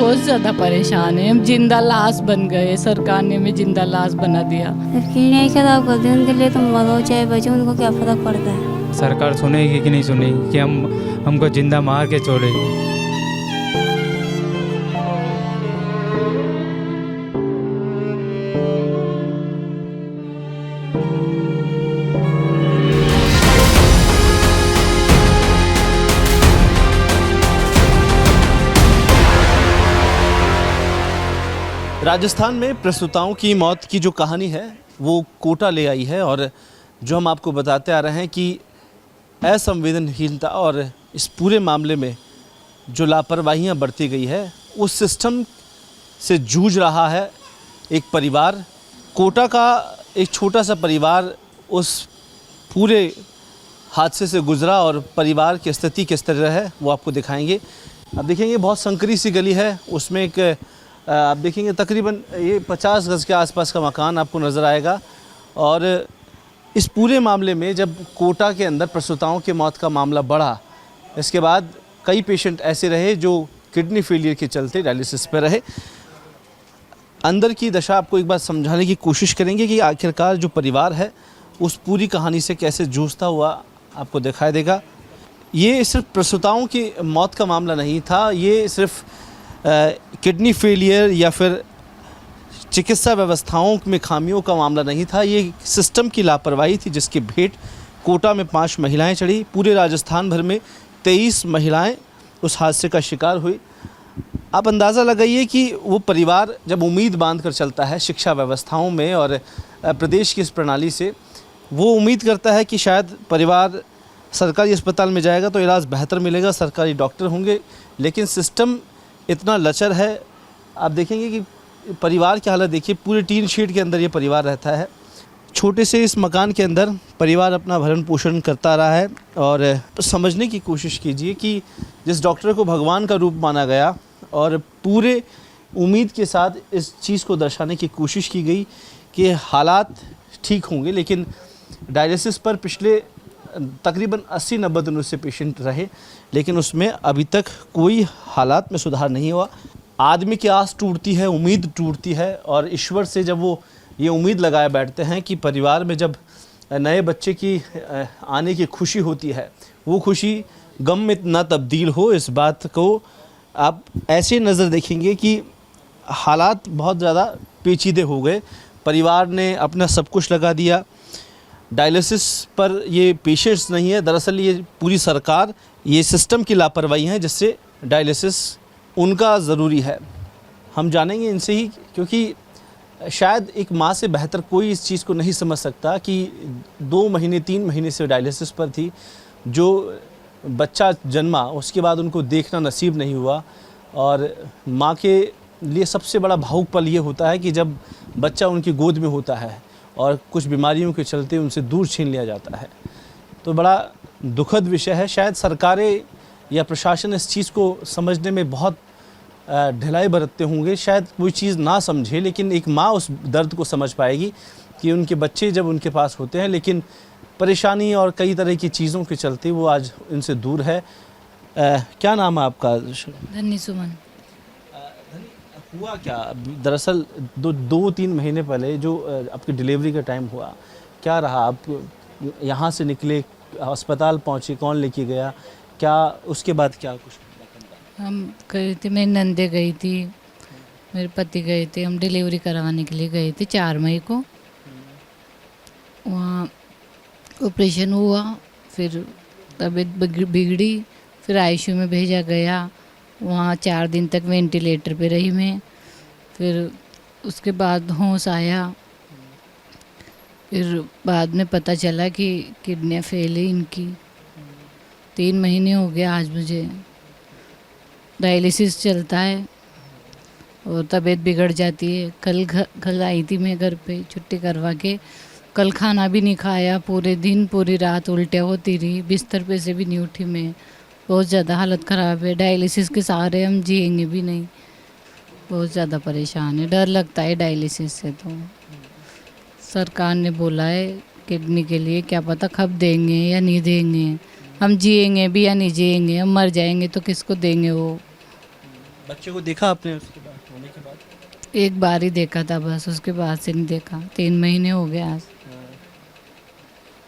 बहुत ज़्यादा परेशान है। हम जिंदा लाश बन गए, सरकार ने हमें जिंदा लाश बना दिया। किडनी खराब कर दी उनके लिए, तो मरो चाहे बचे, उनको क्या फर्क पड़ता है। सरकार सुनेगी कि नहीं सुनेगी कि हमको जिंदा मार के छोड़ेगी। राजस्थान में प्रसूताओं की मौत की जो कहानी है वो कोटा ले आई है, और जो हम आपको बताते आ रहे हैं कि असंवेदनहीनता और इस पूरे मामले में जो लापरवाहियां बरती गई है, उस सिस्टम से जूझ रहा है एक परिवार। कोटा का एक छोटा सा परिवार उस पूरे हादसे से गुजरा, और परिवार की स्थिति किस तरह है वो आपको दिखाएंगे। आप देखेंगे बहुत संकरी सी गली है, उसमें एक आप देखेंगे तकरीबन ये 50 गज़ के आसपास का मकान आपको नज़र आएगा। और इस पूरे मामले में जब कोटा के अंदर प्रसूताओं की मौत का मामला बढ़ा, इसके बाद कई पेशेंट ऐसे रहे जो किडनी फेलियर के चलते डायलिसिस पर रहे। अंदर की दशा आपको एक बार समझाने की कोशिश करेंगे कि आखिरकार जो परिवार है उस पूरी कहानी से कैसे जूझता हुआ आपको दिखाई देगा। ये सिर्फ प्रसूताओं की मौत का मामला नहीं था, ये सिर्फ किडनी फेलियर या फिर चिकित्सा व्यवस्थाओं में खामियों का मामला नहीं था, ये सिस्टम की लापरवाही थी जिसकी भेंट कोटा में 5 महिलाएं चढ़ी। पूरे राजस्थान भर में 23 महिलाएं उस हादसे का शिकार हुई। आप अंदाज़ा लगाइए कि वो परिवार जब उम्मीद बांध कर चलता है शिक्षा व्यवस्थाओं में और प्रदेश की इस प्रणाली से, वो उम्मीद करता है कि शायद परिवार सरकारी अस्पताल में जाएगा तो इलाज बेहतर मिलेगा, सरकारी डॉक्टर होंगे, लेकिन सिस्टम इतना लचर है। आप देखेंगे कि परिवार की हालत देखिए, पूरे टीन शीट के अंदर ये परिवार रहता है। छोटे से इस मकान के अंदर परिवार अपना भरण पोषण करता रहा है। और समझने की कोशिश कीजिए कि जिस डॉक्टर को भगवान का रूप माना गया और पूरे उम्मीद के साथ इस चीज़ को दर्शाने की कोशिश की गई कि हालात ठीक होंगे, लेकिन डायलिसिस पर पिछले तकरीबन 80-90 दिनों से पेशेंट रहे, लेकिन उसमें अभी तक कोई हालात में सुधार नहीं हुआ। आदमी की आस टूटती है, उम्मीद टूटती है, और ईश्वर से जब वो ये उम्मीद लगाए बैठते हैं कि परिवार में जब नए बच्चे की आने की खुशी होती है, वो खुशी गम में ना तब्दील हो, इस बात को आप ऐसे नज़र देखेंगे कि हालात बहुत ज़्यादा पेचीदे हो गए। परिवार ने अपना सब कुछ लगा दिया। डायलिसिस पर ये पेशेंट्स नहीं है, दरअसल ये पूरी सरकार, ये सिस्टम की लापरवाही है जिससे डायलिसिस उनका ज़रूरी है। हम जानेंगे इनसे ही, क्योंकि शायद एक माँ से बेहतर कोई इस चीज़ को नहीं समझ सकता कि 2 महीने 3 महीने से डायलिसिस पर थी, जो बच्चा जन्मा उसके बाद उनको देखना नसीब नहीं हुआ। और माँ के लिए सबसे बड़ा भावुक पल ये होता है कि जब बच्चा उनकी गोद में होता है और कुछ बीमारियों के चलते उनसे दूर छीन लिया जाता है। तो बड़ा दुखद विषय है। शायद सरकारें या प्रशासन इस चीज़ को समझने में बहुत ढिलाई बरतते होंगे, शायद कोई चीज़ ना समझे, लेकिन एक माँ उस दर्द को समझ पाएगी कि उनके बच्चे जब उनके पास होते हैं, लेकिन परेशानी और कई तरह की चीज़ों के चलते वो आज इनसे दूर है। क्या नाम है आपका? धन्य सुमन। हुआ क्या दरअसल 2-3 महीने पहले जो आपकी डिलीवरी का टाइम हुआ, क्या रहा? आप यहाँ से निकले, अस्पताल पहुँचे, कौन लेके गया, क्या उसके बाद क्या कुछ? हम गए थे, मेरी नंदे गई थी, मेरे पति गए थे, हम डिलीवरी करवाने के लिए गए थे 4 मई को। वहाँ ऑपरेशन हुआ, फिर तबीयत बिगड़ी, फिर आईसीयू में भेजा गया। वहाँ 4 दिन तक वेंटिलेटर पे रही मैं। फिर उसके बाद होश आया, फिर बाद में पता चला कि किडनी फेल है इनकी। 3 महीने हो गया आज मुझे। डायलिसिस चलता है और तबीयत बिगड़ जाती है। कल आई थी मैं घर पे छुट्टी करवा के। कल खाना भी नहीं खाया, पूरे दिन पूरी रात उल्टियाँ होती रही, बिस्तर पे से भी नहीं उठी मैं। बहुत ज़्यादा हालत ख़राब है। डायलिसिस के सहारे हम जिएंगे भी नहीं, बहुत ज़्यादा परेशान है। डर लगता है डायलिसिस से। तो सरकार ने बोला है किडनी के लिए, क्या पता कब देंगे या नहीं देंगे, हम जिएंगे भी या नहीं जिएंगे, हम मर जाएंगे तो किसको देंगे वो। बच्चे को देखा आपने उसके बाद होने के बाद? एक बार ही देखा था बस, उसके बाद से नहीं देखा। 3 महीने हो गए आज।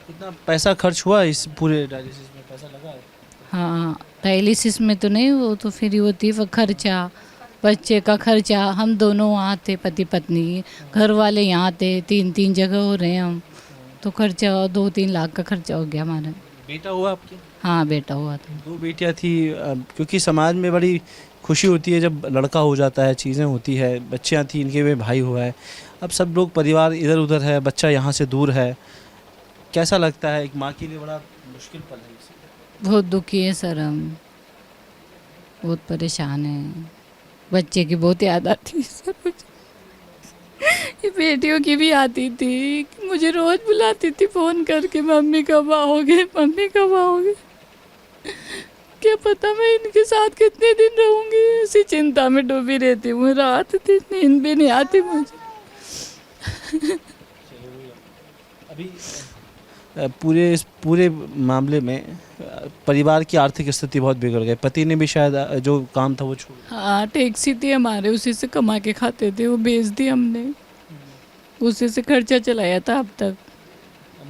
कितना पैसा खर्च हुआ इस पूरे डायलिसिस में, पैसा लगा है? हाँ, डायलिसिस में तो नहीं, वो तो फ्री होती है। वो खर्चा, बच्चे का खर्चा, हम दोनों वहाँ थे पति पत्नी, घर वाले यहाँ थे, 3 जगह हो रहे हैं हम, तो खर्चा 2-3 लाख का खर्चा हो गया हमारा। बेटा हुआ आपके? हाँ, बेटा हुआ था। 2 बेटियां थी। क्योंकि समाज में बड़ी खुशी होती है जब लड़का हो जाता है, चीज़ें होती है। बच्चियां थी, इनके में भाई हुआ है। अब सब लोग परिवार इधर उधर है, बच्चा यहाँ से दूर है। कैसा लगता है? एक माँ के लिए बड़ा मुश्किल पल है इसे। बहुत दुखी है सर, हम बहुत परेशान हैं। बच्चे की बहुत याद आती है सर मुझे। ये बेटियों की भी आती थी, मुझे रोज बुलाती थी फ़ोन करके, मम्मी कब आओगे, मम्मी कब आओगे। क्या पता मैं इनके साथ कितने दिन रहूंगी, इसी चिंता में डूबी रहती हूँ। रात थी, नींद भी नहीं आती मुझे। अभी इस पूरे मामले में परिवार की आर्थिक स्थिति बहुत बिगड़ गई। पति ने भी शायद जो काम था वो छोड़। हाँ, टैक्सी थी हमारे, उसी से कमा के खाते थे, वो बेच दी हमने, उसी से खर्चा चलाया था अब तक।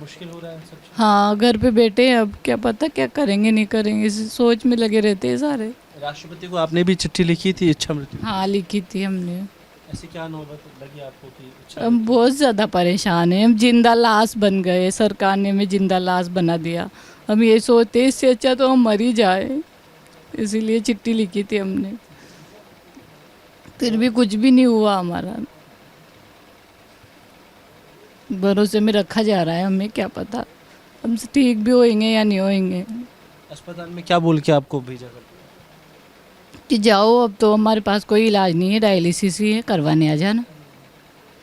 मुश्किल हो रहा है सब। हाँ, घर पे बैठे हैं, अब क्या पता क्या करेंगे नहीं करेंगे, इसी सोच में लगे रहते हैं सारे। राष्ट्रपति को आपने भी चिट्ठी लिखी थी इच्छा मृत्यु? हाँ, लिखी थी हमने। ऐसी क्या नौबत लगी आपको कि इच्छा? हम बहुत ज़्यादा परेशान हैं, हम जिंदा लाश बन गए, सरकार ने हमें जिंदा लाश बना दिया। हम ये सोचते इससे अच्छा तो हम मर ही जाए, इसीलिए चिट्ठी लिखी थी हमने। फिर भी कुछ भी नहीं हुआ हमारा, भरोसे में रखा जा रहा है, हमें क्या पता हमसे ठीक भी होएंगे या नहीं होएंगे। अस्पताल में क्या बोल के आपको भेजा करते? कि जाओ, अब तो हमारे पास कोई इलाज नहीं है, डायलिसिस ही है, करवाने आ जाना।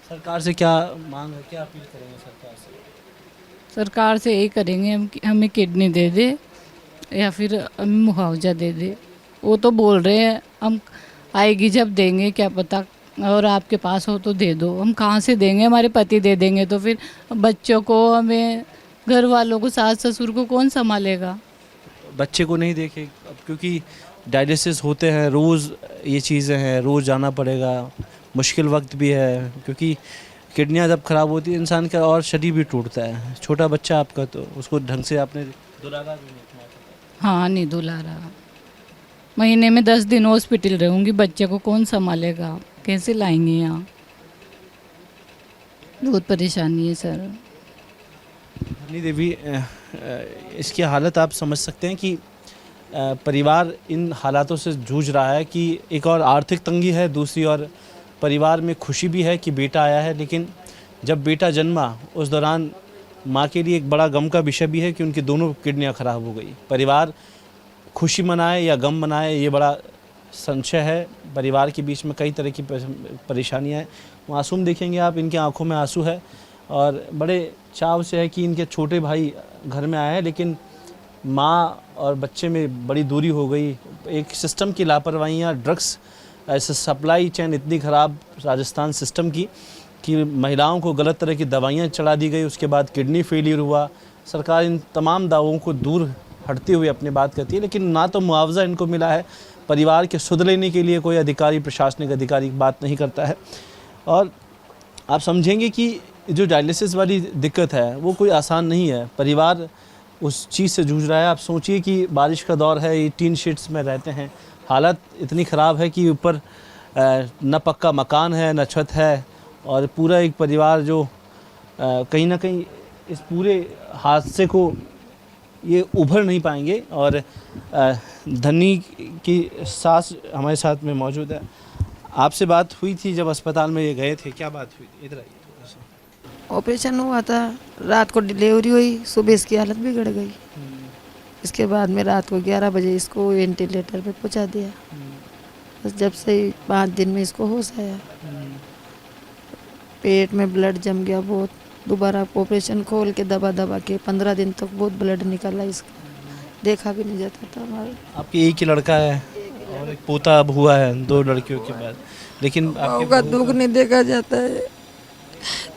सरकार से क्या मांग है, क्या अपील करेंगे सरकार से? सरकार से यही करेंगे हम कि हमें किडनी दे दे या फिर हमें मुआवजा दे दे। वो तो बोल रहे हैं हम आएगी जब देंगे, क्या पता, और आपके पास हो तो दे दो। हम कहाँ से देंगे, हमारे पति दे देंगे तो फिर बच्चों को, हमें, घर वालों को, सास ससुर को कौन संभालेगा? बच्चे को नहीं देखे अब, क्योंकि डायलिसिस होते हैं रोज़, ये चीज़ें हैं, रोज़ जाना पड़ेगा, मुश्किल वक्त भी है। क्योंकि किडनियाँ जब ख़राब होती है इंसान का और शरीर भी टूटता है। छोटा बच्चा आपका, तो उसको ढंग से आपने दुलारा भी नहीं किया? हाँ, नहीं दुलारा। महीने में 10 दिन हॉस्पिटल रहूँगी, बच्चे को कौन संभालेगा, कैसे लाएंगे यहाँ? बहुत परेशानी है सर। धनी देवी, इसकी हालत आप समझ सकते हैं कि परिवार इन हालातों से जूझ रहा है कि एक और आर्थिक तंगी है, दूसरी ओर परिवार में खुशी भी है कि बेटा आया है। लेकिन जब बेटा जन्मा उस दौरान माँ के लिए एक बड़ा गम का विषय भी है कि उनकी दोनों किडनियाँ ख़राब हो गई। परिवार खुशी मनाए या गम मनाए, ये बड़ा संशय है। परिवार के बीच में कई तरह की परेशानियाँ हैं। मासूम देखेंगे आप, इनकी आंखों में आंसू है और बड़े चाव से है कि इनके छोटे भाई घर में आए हैं, लेकिन माँ और बच्चे में बड़ी दूरी हो गई। एक सिस्टम की लापरवाहियाँ, ड्रग्स ऐसे सप्लाई चेन इतनी ख़राब राजस्थान सिस्टम की कि महिलाओं को गलत तरह की दवाइयाँ चढ़ा दी गई। उसके बाद किडनी फेलियर हुआ। सरकार इन तमाम दावों को दूर हटते हुए अपनी बात करती है, लेकिन ना तो मुआवजा इनको मिला है, परिवार के सुध लेने के लिए कोई अधिकारी, प्रशासनिक अधिकारी बात नहीं करता है। और आप समझेंगे कि जो डायलिसिस वाली दिक्कत है वो कोई आसान नहीं है। परिवार उस चीज़ से जूझ रहा है। आप सोचिए कि बारिश का दौर है, ये टीन शीट्स में रहते हैं, हालत इतनी ख़राब है कि ऊपर न पक्का मकान है न छत है, और पूरा एक परिवार जो कहीं ना कहीं इस पूरे हादसे को ये उभर नहीं पाएंगे। और धनी की सास हमारे साथ में मौजूद है। आपसे बात हुई थी जब अस्पताल में ये गए थे, क्या बात हुई थी? इधर आइए। ऑपरेशन हुआ था, रात को डिलीवरी हुई, सुबह इसकी हालत बिगड़ गई। इसके बाद में रात को 11 बजे इसको वेंटिलेटर पे पहुंचा दिया। बस जब से 5 दिन में इसको होश आया। पेट में ब्लड जम गया बहुत, दोबारा ऑपरेशन खोल के दबा दबा के 15 दिन तक बहुत ब्लड निकला इसका, देखा भी नहीं जाता था हमारा। आपकी एक ही लड़का है और एक पोता अब हुआ है, 2 लड़कियों के बाद, लेकिन आपका दुख नहीं देखा जाता है।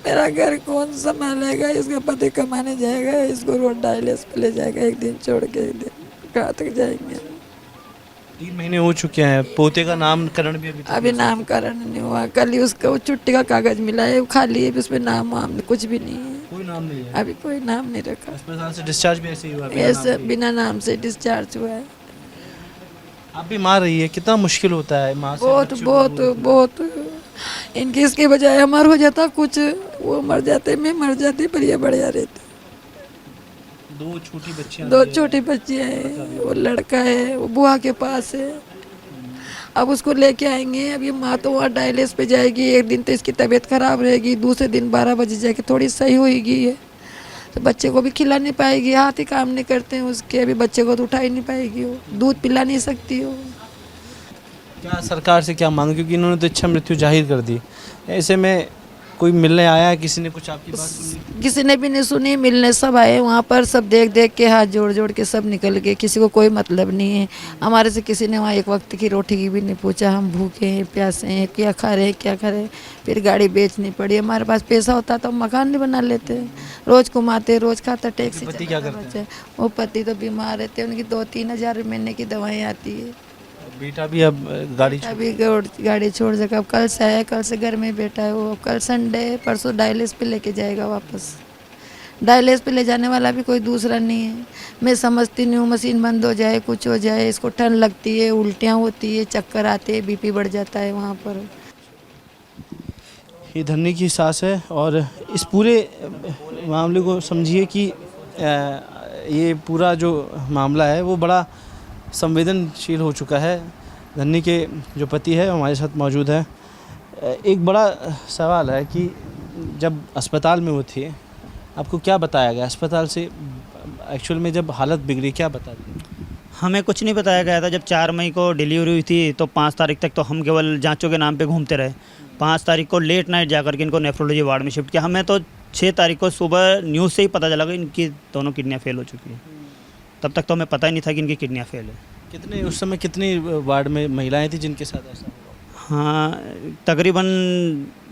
मेरा घर कौन संभालेगा? इसका पति कमाने जाएगा, इसको रोड डायलिसिस पे ले जाएगा, एक दिन छोड़ के एक दिन, कहाँ तक जाएंगे? 3 महीने हो चुके हैं, पोते का नामकरण भी अभी तक अभी नामकरण नहीं हुआ। कल ही उसका वो छुट्टी का कागज मिला है, वो खाली है, उसमें नाम वाम कुछ भी नहीं है। कोई नाम नहीं है। अभी कोई नाम नहीं रखा, अस्पताल से डिस्चार्ज भी ऐसे ही हुआ बिना ऐसे नाम के। बिना नाम से डिस्चार्ज हुआ है। आप भी मार रही है, कितना मुश्किल होता है माँ से बहुत बच्चों को बहुत दूर रखना। बहुत इनके इसके बजाय हमार हो जाता कुछ, वो मर जाते, मैं मर जाती, पर ये बढ़िया रहते। 2 छोटी बच्चियां 2 छोटी बच्चियां हैं, वो लड़का है, वो बुआ के पास है। अब उसको लेके आएंगे। अब ये माँ तो वहाँ डायलिस पे जाएगी, एक दिन तो इसकी तबीयत खराब रहेगी, दूसरे दिन 12 बजे जाके थोड़ी सही होएगी ये, तो बच्चे को भी खिला नहीं पाएगी, हाथ ही काम नहीं करते हैं उसके, अभी बच्चे को तो उठा ही नहीं पाएगी, वो दूध पिला नहीं सकती हो। क्या सरकार से क्या मांग, क्योंकि इन्होंने तो इच्छा मृत्यु जाहिर कर दी, ऐसे में कोई मिलने आया है, किसी ने कुछ आपकी बात सुनी? किसी ने भी नहीं सुनी, मिलने सब आए वहाँ पर, सब देख देख के हाथ जोड़ जोड़ के सब निकल गए, किसी को कोई मतलब नहीं है हमारे से। किसी ने वहाँ एक वक्त की रोटी की भी नहीं पूछा, हम भूखे हैं, प्यासे हैं, क्या खा रहे हैं, क्या खा रहे हैं। फिर गाड़ी बेचनी पड़ी, हमारे पास पैसा होता तो हम मकान नहीं बना लेते, रोज़ कमाते, रोज़ खाता, टैक्सी पति क्या करते हैं? चलाते। वो पति तो बीमार रहते हैं, उनकी 2-3 हज़ार महीने की दवाएँ आती है। बेटा भी अब गाड़ी अभी गाड़ी छोड़ सका, अब कल से आया, कल से घर में बैठा है वो। कल संडे है, परसों डायलिस पे लेके जाएगा वापस। डायलिस पे ले जाने वाला भी कोई दूसरा नहीं है। मैं समझती नहीं हूँ, मशीन बंद हो जाए, कुछ हो जाए, इसको ठंड लगती है, उल्टियाँ होती है, चक्कर आते हैं, बीपी बढ़ जाता है वहाँ पर। ये धन्नी की सास है और इस पूरे मामले को समझिए कि ये पूरा जो मामला है वो बड़ा संवेदनशील हो चुका है। धन्नी के जो पति है हमारे साथ मौजूद है। एक बड़ा सवाल है कि जब अस्पताल में वो थे, आपको क्या बताया गया अस्पताल से? एक्चुअल में जब हालत बिगड़ी, क्या बता दी? हमें कुछ नहीं बताया गया था। जब 4 मई को डिलीवरी हुई थी तो 5 तारीख तक तो हम केवल जांचों के नाम पे घूमते रहे। 5 तारीख को लेट नाइट जाकर के इनको नेफ्रोलॉजी वार्ड में शिफ्ट किया। हमें तो 6 तारीख को सुबह न्यूज़ से ही पता चला कि इनकी दोनों किडनियाँ फेल हो चुकी हैं। तब तक तो हमें पता ही नहीं था कि इनकी किडनियाँ फेल है। उस समय कितनी वार्ड में महिलाएं थी जिनके साथ ऐसा हुआ? हाँ, तकरीबन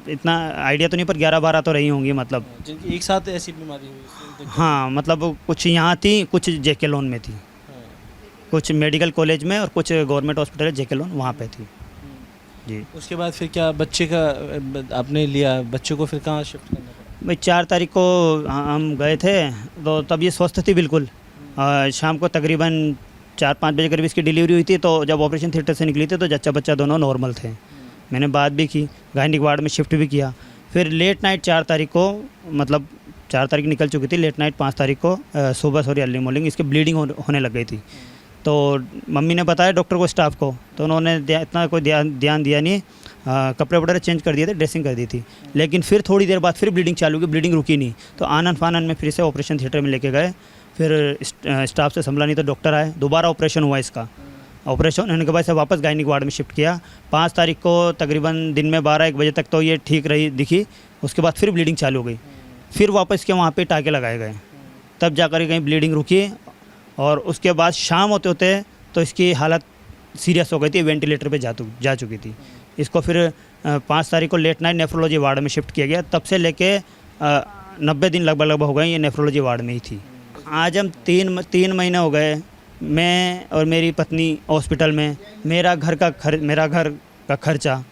इतना आइडिया तो नहीं, पर 11-12 तो रही होंगी, मतलब जिनकी एक साथ ऐसी बीमारी हुई? हाँ, मतलब कुछ यहाँ थी, कुछ जेके लोन में थी, कुछ मेडिकल कॉलेज में और कुछ गवर्नमेंट हॉस्पिटल है जेके लोन, वहाँ पे थी जी। उसके बाद फिर क्या बच्चे का आपने लिया? बच्चे को फिर कहाँ शिफ्ट करना पड़ा? भाई 4 तारीख को हम गए थे, तो तब ये स्वस्थ थी बिल्कुल। शाम को तकरीबन 4-5 बजे करीब इसकी डिलीवरी हुई थी। तो जब ऑपरेशन थिएटर से निकली थी तो जच्चा बच्चा दोनों नॉर्मल थे। मैंने बात भी की, गायनिक वार्ड में शिफ्ट भी किया। फिर लेट नाइट 4 तारीख को, मतलब 4 तारीख निकल चुकी थी, लेट नाइट 5 तारीख को सुबह अर्ली मॉर्निंग इसकी ब्लीडिंग होने लग गई थी। तो मम्मी ने बताया डॉक्टर को, स्टाफ को, तो उन्होंने इतना कोई ध्यान दिया नहीं। कपड़े वगैरह चेंज कर दिए थे, ड्रेसिंग कर दी थी। लेकिन फिर थोड़ी देर बाद फिर ब्लीडिंग चालू हुई, ब्लीडिंग रुकी नहीं। तो आनन फानन में फिर से ऑपरेशन थिएटर में लेके गए। फिर स्टाफ से संभला नहीं तो डॉक्टर आए, दोबारा ऑपरेशन हुआ इसका। ऑपरेशन होने के बाद से वापस गायनिक वार्ड में शिफ्ट किया। 5 तारीख को तकरीबन दिन में 12-1 बजे तक तो ये ठीक रही दिखी। उसके बाद फिर ब्लीडिंग चालू हो गई। फिर वापस के वहाँ पे टाँके लगाए गए, तब जाकर कहीं ब्लीडिंग रुकी। और उसके बाद शाम होते होते तो इसकी हालत सीरियस हो गई थी, वेंटिलेटर पे जा चुकी थी। इसको फिर 5 तारीख को लेट नाइट नेफ्रोलॉजी वार्ड में शिफ्ट किया गया। तब से लेके 90 दिन लगभग हो गए ये नेफ्रोलॉजी वार्ड में ही थी। आज हम 3 महीने हो गए, मैं और मेरी पत्नी हॉस्पिटल में। मेरा घर का खर्चा,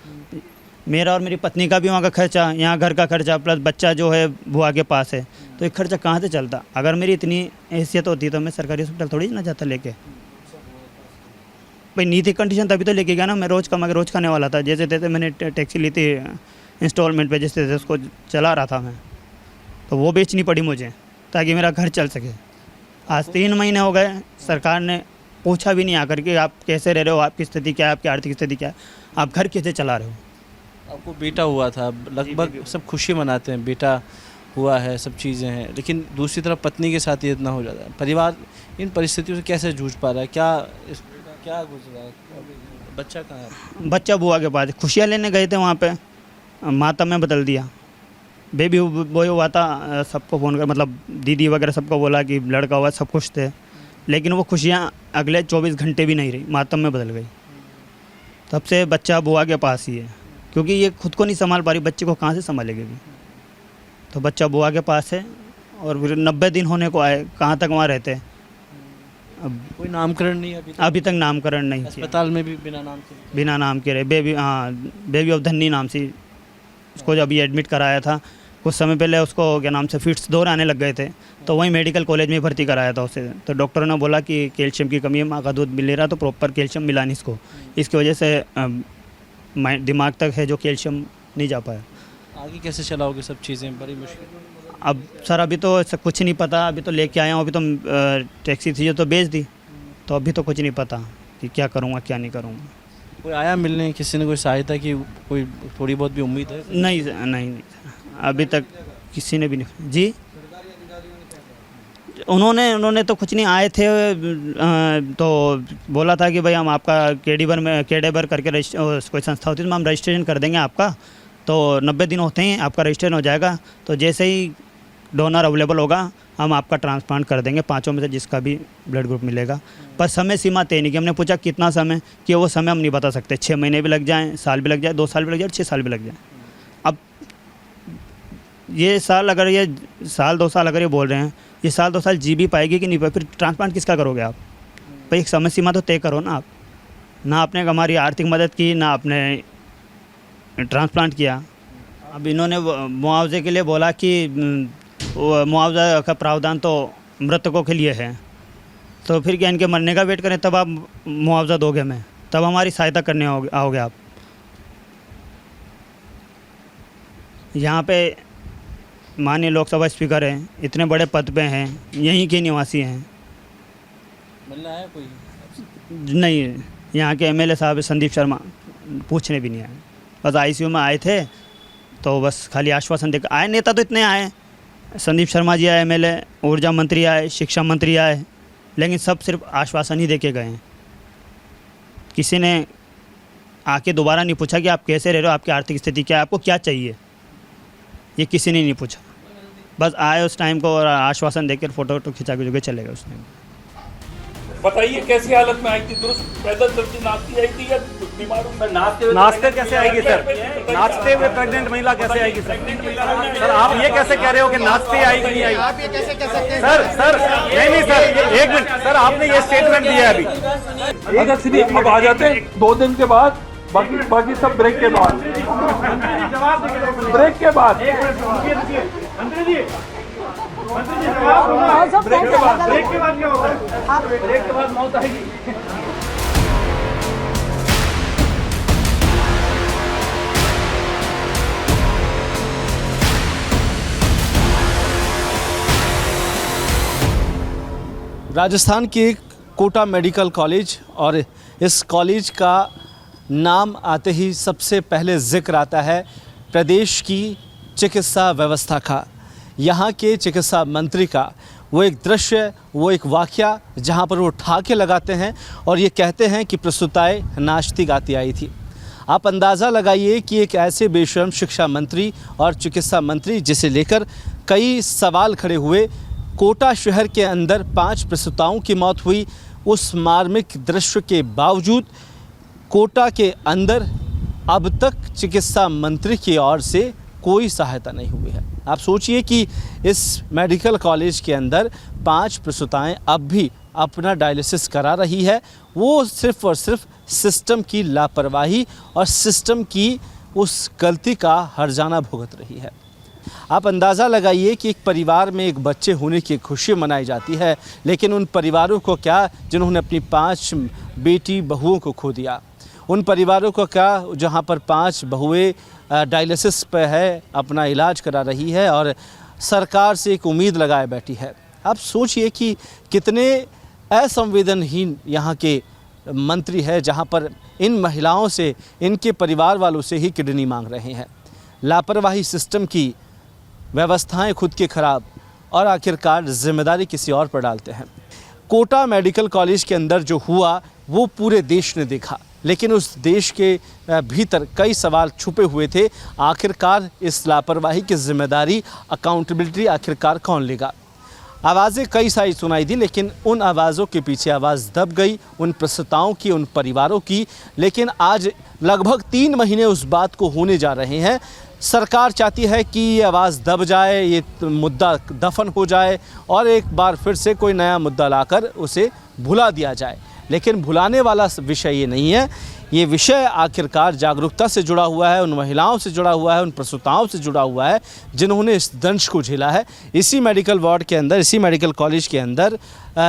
मेरा और मेरी पत्नी का भी वहाँ का खर्चा, यहाँ घर का खर्चा, प्लस बच्चा जो है बुआ के पास है, तो एक खर्चा कहाँ से चलता? अगर मेरी इतनी हैसियत होती तो मैं सरकारी हॉस्पिटल थोड़ी ना जाता लेके। भाई नहीं थी कंडीशन तभी तो लेके गया ना। मैं रोज़ कमा के रोज़ खाने वाला था। जैसे तैसे मैंने टैक्सी ली थी इंस्टॉलमेंट पे, जैसे तैसे उसको चला रहा था मैं, तो वो बेचनी पड़ी मुझे ताकि मेरा घर चल सके। आज 3 महीने हो गए, सरकार ने पूछा भी नहीं आकर कि आप कैसे रह रहे हो, आपकी स्थिति क्या है, आपकी आर्थिक स्थिति क्या है, आप घर कैसे चला रहे हो। आपको बेटा हुआ था, लगभग सब खुशी मनाते हैं, बेटा हुआ है, सब चीज़ें हैं, लेकिन दूसरी तरफ पत्नी के साथ ये इतना हो जाता है। परिवार इन परिस्थितियों से कैसे जूझ पा रहा है? क्या गुजरा है? बच्चा कहाँ है? बच्चा बुआ के पास, खुशियाँ लेने गए थे वहाँ पे, मातम में बदल दिया। बेबी बॉय हुआ था, सबको फ़ोन कर, मतलब दीदी वगैरह सबको बोला कि लड़का हुआ, सब खुश थे। लेकिन वो खुशियाँ अगले 24 घंटे भी नहीं रही, मातम में बदल गई। तब से बच्चा बुआ के पास ही है, क्योंकि ये खुद को नहीं संभाल पा रही, बच्चे को कहाँ से संभालेगी। तो बच्चा बुआ के पास है। और फिर 90 दिन होने को आए, कहाँ तक वहाँ रहते हैं। अब कोई नामकरण नहीं अभी तक? अभी तक नामकरण नहीं किया, अस्पताल में भी बिना नाम के? बिना नाम के रहे। बेबी, हाँ, बेबी ऑफ धन्नी नाम से उसको जब अभी एडमिट कराया था, कुछ समय पहले उसको क्या नाम से फिट्स दौरे आने लग गए थे, तो वहीं मेडिकल कॉलेज में भर्ती कराया था उसे। तो डॉक्टरों ने बोला कि कैल्शियम की कमी है, माँ का दूध मिल नहीं रहा, तो प्रॉपर कैल्शियम मिला नहीं इसको, इसकी वजह से दिमाग तक है जो कैल्शियम नहीं जा पाया। आगे कैसे चलाओगे सब चीज़ें? बड़ी मुश्किल। अब सर अभी तो ऐसा कुछ नहीं पता, अभी तो लेके आया हूँ, अभी तो टैक्सी थी जो तो बेच दी, तो अभी तो कुछ नहीं पता कि क्या करूँगा क्या नहीं करूँगा। कोई आया मिलने, किसी ने कोई सहायता की, कोई थोड़ी बहुत भी उम्मीद है? नहीं नहीं, अभी तक किसी ने भी नहीं। जी, उन्होंने तो कुछ नहीं, आए थे तो बोला था कि भाई हम आपका केडेबर करके कोई संस्था होती है, तो हम रजिस्ट्रेशन कर देंगे आपका, तो 90 दिन होते हैं आपका रजिस्ट्रेशन हो जाएगा, तो जैसे ही डोनर अवेलेबल होगा हम आपका ट्रांसप्लांट कर देंगे, 5 में से जिसका भी ब्लड ग्रुप मिलेगा। पर समय सीमा तय नहीं की। हमने पूछा कितना समय, कि वो समय हम नहीं बता सकते, 6 महीने भी लग जाएँ, साल भी लग जाए, 2 साल भी लग जाए, 6 साल भी लग जाए। अब ये साल 2 साल अगर ये बोल रहे हैं, ये साल 2 साल जी भी पाएगी कि नहीं पाएगी, फिर ट्रांसप्लांट किसका करोगे आप? भाई एक समय सीमा तो तय करो ना आप। ना आपने हमारी आर्थिक मदद की, ना आपने ट्रांसप्लांट किया। अब इन्होंने मुआवजे के लिए बोला कि मुआवजा का प्रावधान तो मृतकों के लिए है, तो फिर क्या इनके मरने का वेट करें तब आप मुआवजा दोगे हमें, तब हमारी सहायता करने आओगे आप? यहाँ पे माननीय लोकसभा स्पीकर हैं, इतने बड़े पद पे हैं, यहीं के निवासी हैं। मिलना है कोई? नहीं, यहाँ के एमएलए साहब संदीप शर्मा पूछने भी नहीं आए, बस आईसीयू में आए थे तो बस खाली आश्वासन देकर आए। नेता तो इतने आए, संदीप शर्मा जी आए, एमएलए, ऊर्जा मंत्री आए, शिक्षा मंत्री आए, लेकिन सब सिर्फ आश्वासन ही देके गए हैं। किसी ने आके दोबारा नहीं पूछा कि आप कैसे रह रहे हो, आपकी आर्थिक स्थिति क्या है, आपको क्या चाहिए, ये किसी ने नहीं पूछा। बस आए उस टाइम को और आश्वासन देकर फोटो खिंचा के चले गए उस टाइम। बताइए कैसी हालत में आई थी? दुरुस्त पैदल चलती नाचती आई थी या बीमारों में? नाचते कैसे आएगी सर? नाचते हुए प्रेग्नेंट महिला कैसे आएगी सर? सर आप ये कैसे कह रहे हो कि नाचते आएगी नहीं आएगी? आप ये कैसे कह सकते हैं सर? नहीं सर, एक मिनट सर, आपने ये स्टेटमेंट दिया है अभी। अगर श्री अब आ जाते 2 दिन के बाद, बाकी सब ब्रेक के बाद, ब्रेक के बाद, ब्रेक के बाद क्या होता है? ब्रेक के बाद मौत आएगी। राजस्थान के कोटा मेडिकल कॉलेज, और इस कॉलेज का नाम आते ही सबसे पहले जिक्र आता है प्रदेश की चिकित्सा व्यवस्था का, यहाँ के चिकित्सा मंत्री का। वो एक दृश्य, वो एक वाक़या जहाँ पर वो ठाके लगाते हैं और ये कहते हैं कि प्रस्तुताएँ नाचती गाती आई थी। आप अंदाज़ा लगाइए कि एक ऐसे बेशर्म शिक्षा मंत्री और चिकित्सा मंत्री जिसे लेकर कई सवाल खड़े हुए, कोटा शहर के अंदर 5 प्रसूताओं की मौत हुई, उस मार्मिक दृश्य के बावजूद कोटा के अंदर अब तक चिकित्सा मंत्री की ओर से कोई सहायता नहीं हुई है। आप सोचिए कि इस मेडिकल कॉलेज के अंदर 5 प्रसूताएं अब भी अपना डायलिसिस करा रही है, वो सिर्फ़ और सिर्फ सिस्टम की लापरवाही और सिस्टम की उस गलती का हर्जाना भुगत रही है। आप अंदाज़ा लगाइए कि एक परिवार में एक बच्चे होने की खुशी मनाई जाती है, लेकिन उन परिवारों को क्या जिन्होंने अपनी 5 बेटी बहुओं को खो दिया, उन परिवारों को क्या जहां पर 5 बहुएं डायलिसिस पे है, अपना इलाज करा रही है और सरकार से एक उम्मीद लगाए बैठी है। आप सोचिए कि कितने असंवेदनहीन यहाँ के मंत्री है, जहाँ पर इन महिलाओं से, इनके परिवार वालों से ही किडनी मांग रहे हैं। लापरवाही सिस्टम की, व्यवस्थाएं खुद के खराब, और आखिरकार जिम्मेदारी किसी और पर डालते हैं। कोटा मेडिकल कॉलेज के अंदर जो हुआ वो पूरे देश ने देखा, लेकिन उस देश के भीतर कई सवाल छुपे हुए थे। आखिरकार इस लापरवाही की जिम्मेदारी, अकाउंटेबिलिटी आखिरकार कौन लेगा? आवाज़ें कई सारी सुनाई दी, लेकिन उन आवाज़ों के पीछे आवाज़ दब गई, उन प्रसूताओं की, उन परिवारों की। लेकिन आज लगभग 3 महीने उस बात को होने जा रहे हैं। सरकार चाहती है कि ये आवाज़ दब जाए, ये मुद्दा दफन हो जाए और एक बार फिर से कोई नया मुद्दा लाकर उसे भुला दिया जाए। लेकिन भुलाने वाला विषय ये नहीं है, ये विषय आखिरकार जागरूकता से जुड़ा हुआ है, उन महिलाओं से जुड़ा हुआ है, उन प्रसूताओं से जुड़ा हुआ है जिन्होंने इस दंश को झेला है। इसी मेडिकल वार्ड के अंदर, इसी मेडिकल कॉलेज के अंदर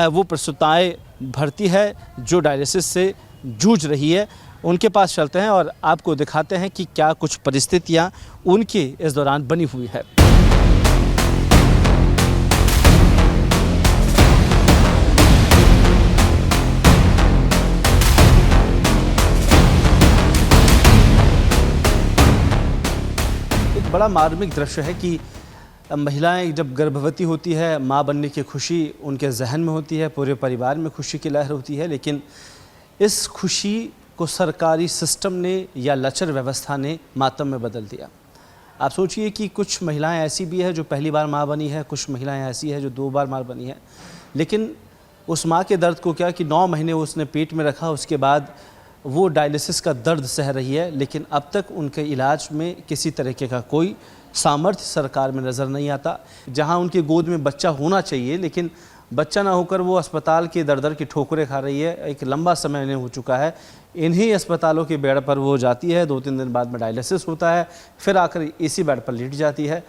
वो प्रसूताएँ भर्ती है जो डायलिसिस से जूझ रही है। उनके पास चलते हैं और आपको दिखाते हैं कि क्या कुछ परिस्थितियाँ उनकी इस दौरान बनी हुई है। बड़ा मार्मिक दृश्य है कि महिलाएं जब गर्भवती होती है, माँ बनने की खुशी उनके जहन में होती है, पूरे परिवार में खुशी की लहर होती है, लेकिन इस खुशी को सरकारी सिस्टम ने या लचर व्यवस्था ने मातम में बदल दिया। आप सोचिए कि कुछ महिलाएं ऐसी भी है जो पहली बार माँ बनी है, कुछ महिलाएं ऐसी है जो 2 बार माँ बनी है, लेकिन उस माँ के दर्द को क्या कि 9 महीने उसने पेट में रखा, उसके बाद वो डायलिसिस का दर्द सह रही है, लेकिन अब तक उनके इलाज में किसी तरीके का कोई सामर्थ्य सरकार में नज़र नहीं आता। जहां उनकी गोद में बच्चा होना चाहिए लेकिन बच्चा ना होकर वो अस्पताल के दर की ठोकरें खा रही है। एक लंबा समय इन्हें हो चुका है, इन्हीं अस्पतालों के बेड पर वो जाती है, 2-3 दिन बाद में डायलिसिस होता है, फिर आकर इसी बेड पर लेट जाती है।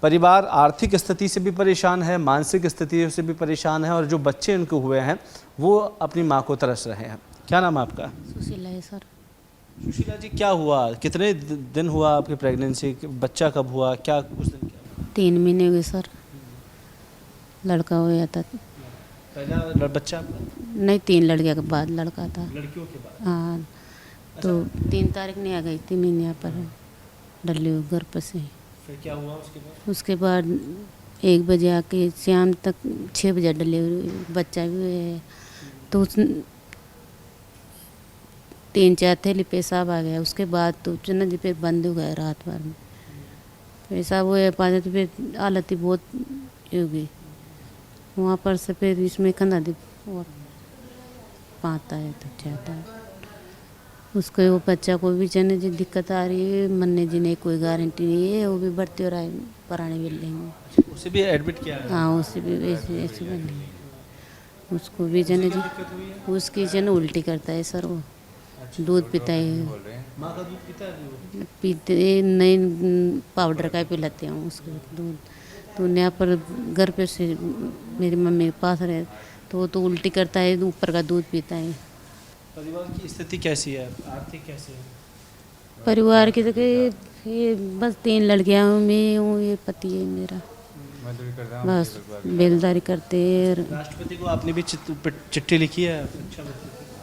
परिवार आर्थिक स्थिति से भी परेशान है, मानसिक स्थिति से भी परेशान है, और जो बच्चे इनको हुए हैं वो अपनी माँ को तरस रहे हैं। क्या नाम है आपका? सुशीला है सर। सुशीला जी, क्या हुआ, कितने दिन हुआ आपकी प्रेगनेंसी, बच्चा कब हुआ, क्या उस दिन क्या 3 महीने हुए सर, लड़का हुआ था। पहला बच्चा आपका? नहीं, 3 लड़कियों के बाद लड़का था। लड़कियों के बाद? हाँ, तो 3 तारीख नहीं आ गई थी मैं यहाँ पर डली हुई घर पर से। फिर क्या हुआ उसके बाद? उसके बाद 1 बजे आके शाम तक 6 बजे डिलीवरी, बच्चा भी हुआ है। तो उस 3-4 थैली पेशाब आ गया। उसके बाद तो चुना जी पे बंद हो गया, रात भर में पेशाब हुआ, 5 तो फिर हालत ही बहुत हो गई। वहाँ पर से फिर इसमें कंधा दी और पाता है तो चाहता है उसको। वो बच्चा को भी चने जी दिक्कत आ रही है, मन्ने जी ने कोई गारंटी नहीं है, वो भी बढ़ती हो रहा है पुराने बिल्डिंग में। उसे भी एडमिट किया है? हाँ, उसे भी ऐसे बने। उसको भी चने जी, उसकी चने उल्टी करता है सर, वो दूध पीता है। माँ का दूध पीता है वो? पीते नहीं, पाउडर का पिलाते हैं उसको दूध। तो यहाँ पर घर पे से मेरी मम्मी के पास रहे तो वो तो उल्टी करता है, ऊपर का दूध पीता है। परिवार की स्थिति कैसी है, आर्थिक कैसी है? परिवार की तो ये बस 3 लड़कियाँ हूँ, मैं हूँ, ये पति है मेरा, बस बेलदारी करते हैं। राष्ट्रपति को आपने भी चिट्ठी लिखी है? अच्छा।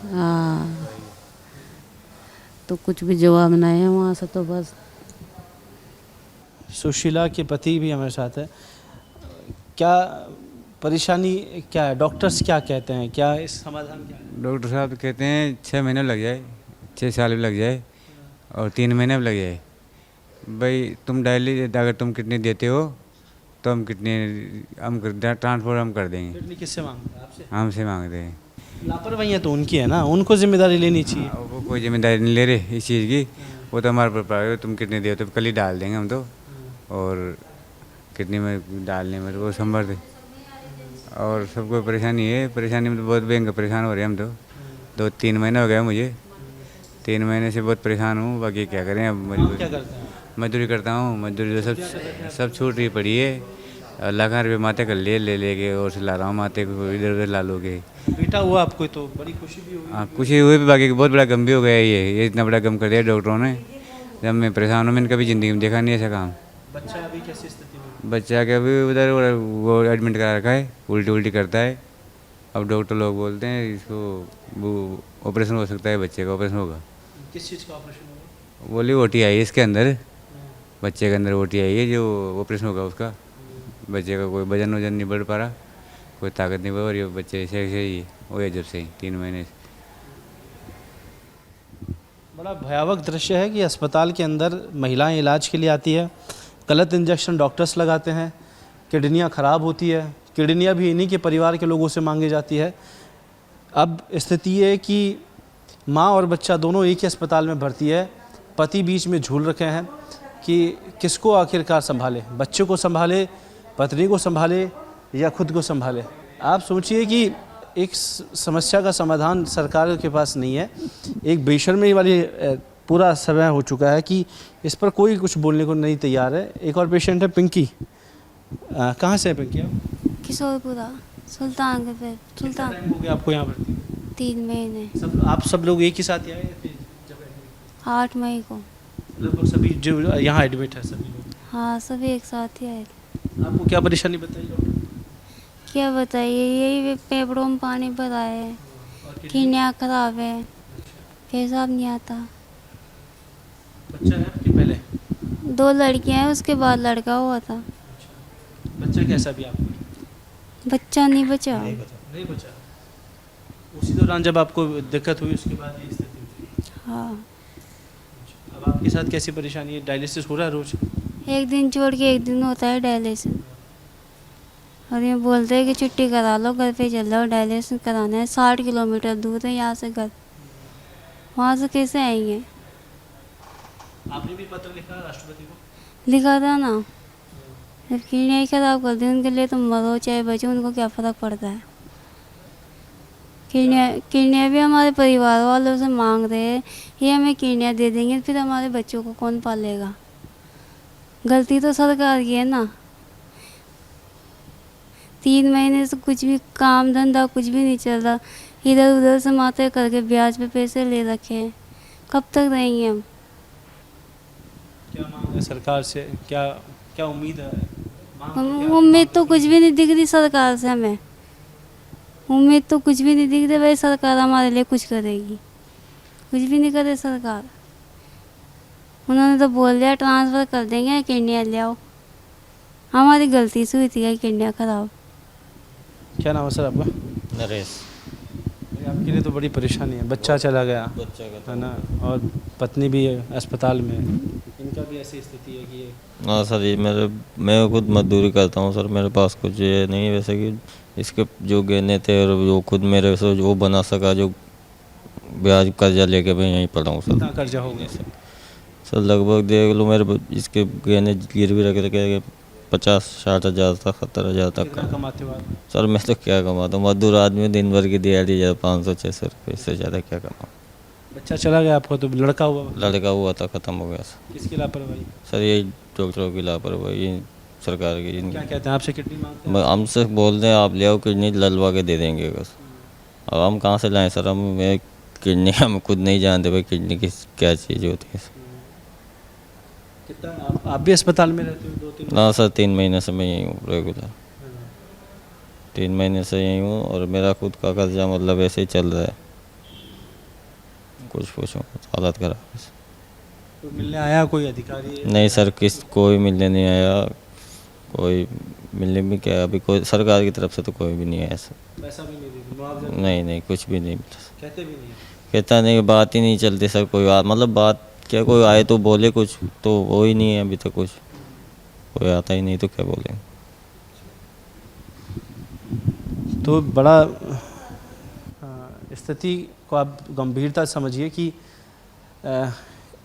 हाँ, तो कुछ भी जवाब नहीं है वहाँ से, तो बस। सुशीला के पति भी हमारे साथ है। क्या परेशानी क्या है, डॉक्टर्स क्या कहते हैं, क्या इस समाधान क्या है? डॉक्टर साहब कहते हैं 6 महीने लग जाए, 6 साल भी लग जाए और 3 महीने भी लग जाए। भाई तुम डायलिसिस अगर तुम किडनी देते हो तो हम किडनी हम ट्रांसफर हम कर देंगे। किडनी किससे मांगते हैं? आपसे? हमसे मांगते हैं। लापरवाही तो उनकी है ना, उनको जिम्मेदारी लेनी चाहिए। वो कोई जिम्मेदारी नहीं ले रहे इस चीज़ की, वो तो हमारे पर तुम किडनी दे तो कल ही डाल देंगे हम तो, और किडनी में डालने में तो वो संभर थे। और सबको परेशानी है, परेशानी में तो बहुत भयंकर परेशान हो रहे हैं हम तो। 2-3 महीने हो गए मुझे, 3 महीने से बहुत परेशान हूँ। बाकी क्या करें, अब क्या करते हैं? मजदूरी करता हूँ, मजदूरी तो सब छूट रही पड़ी है। लाख रुपये माते कर लिए ले के, और से ला रहा हूँ माते को इधर उधर ला लोगे। बेटा हुआ आपको तो बड़ी खुशी भी हुई? हाँ, खुशी हुई भी, बाकी बहुत बड़ा गम भी हो गया ये इतना बड़ा गम कर दिया डॉक्टरों ने। जब मैं परेशान हूँ, मैंने कभी ज़िंदगी में देखा नहीं ऐसा काम। बच्चा अभी कैसी स्थिति में? बच्चा के अभी उधर वो एडमिट करा रखा है, उल्टी करता है। अब डॉक्टर लोग बोलते हैं इसको वो ऑपरेशन हो सकता है, बच्चे का ऑपरेशन होगा। किस चीज़ का ऑपरेशन होगा? बोली ओटी आई है इसके अंदर, बच्चे के अंदर ओटी आई है जो ऑपरेशन होगा उसका। बच्चे का कोई वजन नहीं बढ़ पा रहा, कोई ताकत नहीं बढ़ रही, बच्चे ऐसे ही हो गया जब से 3 महीने से। बड़ा भयावह दृश्य है कि अस्पताल के अंदर महिलाएं इलाज के लिए आती है, गलत इंजेक्शन डॉक्टर्स लगाते हैं, किडनियां ख़राब होती है, किडनियां भी इन्हीं के परिवार के लोगों से मांगी जाती है। अब स्थिति ये है कि माँ और बच्चा दोनों एक ही अस्पताल में भर्ती है, पति बीच में झूल रखे हैं कि किसको आखिरकार संभाले, बच्चे को संभाले, पत्नी को संभाले या खुद को संभाले। आप सोचिए कि एक समस्या का समाधान सरकार के पास नहीं है। एक बेशर्मी वाली पूरा समय हो चुका है कि इस पर कोई कुछ बोलने को नहीं तैयार है। एक और पेशेंट है पिंकी। कहाँ से है पिंकी आप? किशोरपुरा सुल्तान के पे सुल्तान। टाइम हो गया आपको यहाँ पर? 3 महीने। आप सब लोग एक ही साथ आए थे? 8 मई को। लगभग सभी जो यहाँ एडमिट है सभी लोग? हाँ सभी एक साथ ही आए थे। आपको क्या परेशानी बताई डॉक्टर? क्या बताइए, यही पेपरों में पानी भरा है, किडनियाँ खराब है, पेशाब नहीं आता। बच्चा है आपके पहले? 2 लड़कियाँ हैं, उसके बाद लड़का हुआ था। बच्चा कैसा भी आपको? बच्चा नहीं बचा। नहीं बचा। उसी दौरान जब आपको दिक्कत हुई उसके बाद ये स्थिति हुई? हाँ। अब आपके साथ कैसी परेशानी है? डायलिसिस हो रहा है रोज? एक दिन छोड़ के एक दिन होता है डायलिसिस, और ये बोलते हैं कि छुट्टी करा लो, घर पे चल जाओ, डायलिसिस कराना है। 60 किलोमीटर दूर है यहाँ से घर, वहाँ से कैसे आएंगे? आपने भी पत्र लिखा राष्ट्रपति को? लिखा था ना, जब किडनियाँ ही खराब कर दी उनके लिए तो मरो चाहे बचो, उनको क्या फ़र्क पड़ता है। किडनियाँ भी हमारे परिवार वालों से मांग रहे हैं, ये हमें किडनियाँ दे देंगे, फिर हमारे बच्चों को कौन पालेगा? गलती तो सरकार की है ना। 3 महीने से कुछ भी काम धंधा कुछ भी नहीं चल रहा, इधर उधर से माथे करके ब्याज पे पैसे ले रखे हैं। कब तक रहेंगे हम? क्या मांग है सरकार से? क्या क्या उम्मीद है? उम्मीद तो कुछ भी नहीं दिख रही सरकार से हमें, उम्मीद तो कुछ भी नहीं दिख रही भाई सरकार हमारे लिए कुछ करेगी। कुछ भी नहीं करे सरकार। उन्होंने तो बोल दिया ट्रांसफ़र कर देंगे, किडनियाँ ले आओ। हमारी गलती से हुई थी किडनियाँ खराब। क्या नाम है सर आपका? नरेश। आपके लिए तो बड़ी परेशानी है, बच्चा चला गया है ना, और पत्नी भी अस्पताल में, इनका भी ऐसी स्थिति है कि ये। हाँ सर, ये मैं खुद मजदूरी करता हूँ सर, मेरे पास कुछ ये नहीं है वैसे कि इसके जो गहने थे और वो खुद मेरे से जो बना सका, जो ब्याज कर्जा लेके मैं यहीं पड़ा हूँ सर। कितना कर्जा हो गया सर? लगभग देख लो मेरे इसके गहने गिरवी रख रखे 50-60 हज़ार तक 70 हज़ार तक का। कमाते हो आप? सर मैं तो क्या कमाता हूँ, मजदूर आदमी, दिन भर की दिहाड़ी 500-600 रुपये, इससे ज़्यादा क्या कमाऊँ। बच्चा चला गया आपको तो? लड़का हुआ? लड़का हुआ था, ख़त्म हो गया सर। किसकी लापरवाही? सर यही डॉक्टरों की लापरवाही, सरकार की। क्या कहते हैं आपसे? किडनी मांगते हैं? हमसे बोलते हैं आप ले आओ किडनी, ललवा के दे देंगे बस। अब हम कहाँ से लाएं सर? मैं किडनी हम खुद नहीं जानते भाई किडनी की क्या चीज़ होती है। कितना आप भी अस्पताल में रहते हो? 2-3? हाँ सर, 3 महीने से मैं यहीं हूँ रेगुलर। 3 महीने से यहीं हूँ और मेरा खुद का कर्जा मतलब ऐसे ही चल रहा है। कुछ पूछो, हालत खराब है। तो मिलने आया कोई अधिकारी? नहीं सर, कोई मिलने नहीं आया। कोई मिलने में क्या, अभी कोई सरकार की तरफ से तो कोई भी नहीं आया सर। पैसा भी नहीं दे? मुआवजा? नहीं, कुछ भी नहीं मिला। कहते भी नहीं? कहता नहीं, बात ही नहीं चलती सर। कोई मतलब बात क्या, कोई आए तो बोले कुछ, तो वो ही नहीं है अभी तक। कुछ कोई आता ही नहीं तो क्या बोलेंगे। तो बड़ा स्थिति को आप गंभीरता समझिए कि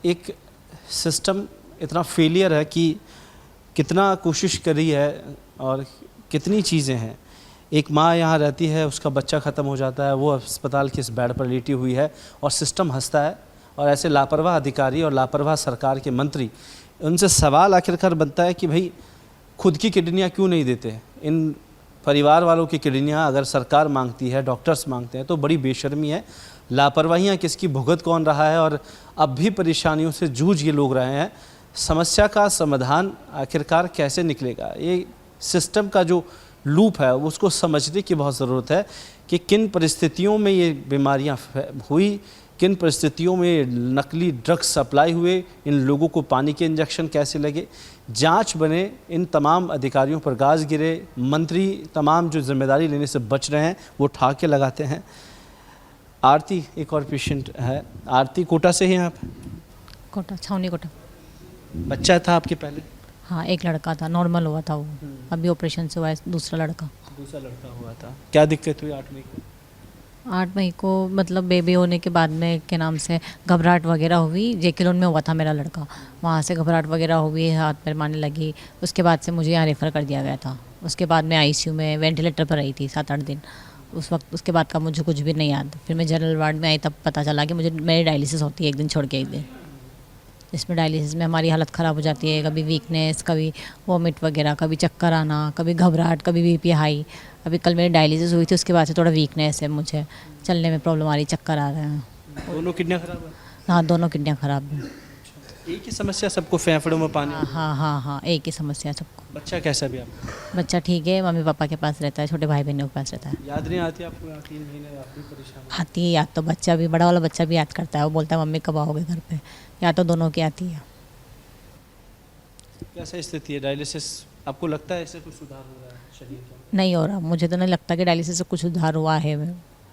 एक सिस्टम इतना फेलियर है कि कितना कोशिश करी है और कितनी चीज़ें हैं। एक माँ यहाँ रहती है, उसका बच्चा ख़त्म हो जाता है, वो अस्पताल के इस बेड पर लेटी हुई है और सिस्टम हंसता है। और ऐसे लापरवाह अधिकारी और लापरवाह सरकार के मंत्री, उनसे सवाल आखिरकार बनता है कि भाई खुद की किडनियाँ क्यों नहीं देते? इन परिवार वालों की किडनियाँ अगर सरकार मांगती है, डॉक्टर्स मांगते हैं, तो बड़ी बेशर्मी है। लापरवाहियाँ किसकी भुगत कौन रहा है और अब भी परेशानियों से जूझ ये लोग रहे हैं। समस्या का समाधान आखिरकार कैसे निकलेगा? ये सिस्टम का जो लूप है उसको समझने की बहुत ज़रूरत है कि किन परिस्थितियों में ये बीमारियां हुई, किन परिस्थितियों में नकली ड्रग्स सप्लाई हुए, इन लोगों को पानी के इंजेक्शन कैसे लगे, जांच बने, इन तमाम अधिकारियों पर गाज गिरे, मंत्री तमाम जो जिम्मेदारी लेने से बच रहे हैं वो ठाके लगाते हैं। आरती एक और पेशेंट है। आरती, कोटा से ही हैं आप? कोटा, छावनी कोटा। बच्चा था आपके पहले? हाँ, एक लड़का था, नॉर्मल हुआ था वो। अभी ऑपरेशन से हुआ है दूसरा लड़का हुआ था। क्या दिक्कत हुई 8 मई को? 8 मई को मतलब बेबी होने के बाद में के नाम से घबराहट वगैरह हुई। जेकिलोन में हुआ था मेरा लड़का, वहाँ से घबराहट वगैरह हुई, हाथ पैर मारने लगी। उसके बाद से मुझे यहाँ रेफ़र कर दिया गया था। उसके बाद मैं आईसीयू में वेंटिलेटर पर रही थी 7-8 दिन। उस वक्त उसके बाद का मुझे कुछ भी नहीं याद। फिर मैं जनरल वार्ड में आई तब पता चला कि मुझे मेरी डायलिसिस होती है एक दिन छोड़ के एक दिन। इसमें डायलिसिस में हमारी हालत ख़राब हो जाती है, कभी वीकनेस, कभी वॉमिट वगैरह, कभी चक्कर आना, कभी घबराहट, कभी बीपी हाई। अभी कल मेरी डायलिसिस हुई थी, उसके बाद से थोड़ा वीकनेस है, मुझे चलने में प्रॉब्लम आ रही, चक्कर आ रहे हैं। दोनों किडनियाँ खराब है? हाँ, दोनों किडनियाँ ख़राब हैं। एक ही समस्या सबको, फेफड़ों में पानी? हाँ, एक ही समस्या सबको। बच्चा कैसा भी आपका? बच्चा ठीक है, मम्मी पापा के पास रहता है, छोटे भाई बहनों के पास रहता है। याद नहीं आती आपको 3 महीने आप भी परेशान? आती है याद तो, बच्चा भी, बड़ा वाला बच्चा भी याद करता है, वो बोलता है मम्मी कब आओगे घर पे, या तो दोनों की आती है। कैसा स्थिति है डायलिसिस? आपको लगता है इससे कुछ सुधार हो रहा है शरीर का? नहीं हो रहा, मुझे तो नहीं लगता कि डायलिसिस से कुछ सुधार हुआ है।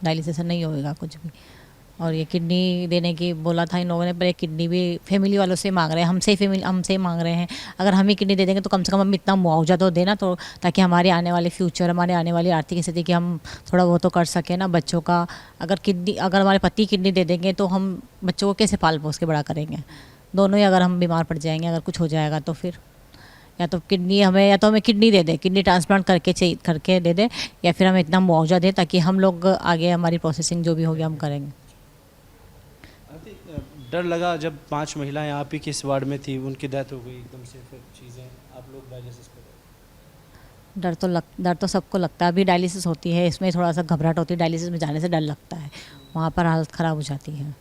डायलिसिस से नहीं होएगा कुछ भी। और ये किडनी देने की बोला था इन लोगों ने, पर ये किडनी भी फैमिली वालों से मांग रहे हैं, हमसे ही मांग रहे हैं। अगर हम ही किडनी दे देंगे तो कम से कम हम इतना मुआवजा तो देना, तो ताकि हमारे आने वाले फ्यूचर, हमारे आने वाली आर्थिक स्थिति की हम थोड़ा वो तो कर सकें ना बच्चों का। अगर हमारे पति किडनी दे देंगे तो हम बच्चों को कैसे पाल पोस के बड़ा करेंगे? दोनों ही अगर हम बीमार पड़ जाएंगे, अगर कुछ हो जाएगा तो फिर या तो हमें किडनी दे दे, किडनी ट्रांसप्लांट करके दे दे, या फिर हमें इतना मुआवजा दे ताकि हम लोग आगे हमारी प्रोसेसिंग जो भी होगी हम करेंगे। डर लगा जब 5 महिलाएं आप ही किस वार्ड में थी, उनकी डेथ हो गई एकदम से, फिर चीज़ें आप लोग डायलिसिस पर? डर तो सबको लगता है। अभी डायलिसिस होती है, इसमें थोड़ा सा घबराहट होती है, डायलिसिस में जाने से डर लगता है, वहाँ पर हालत ख़राब हो जाती है।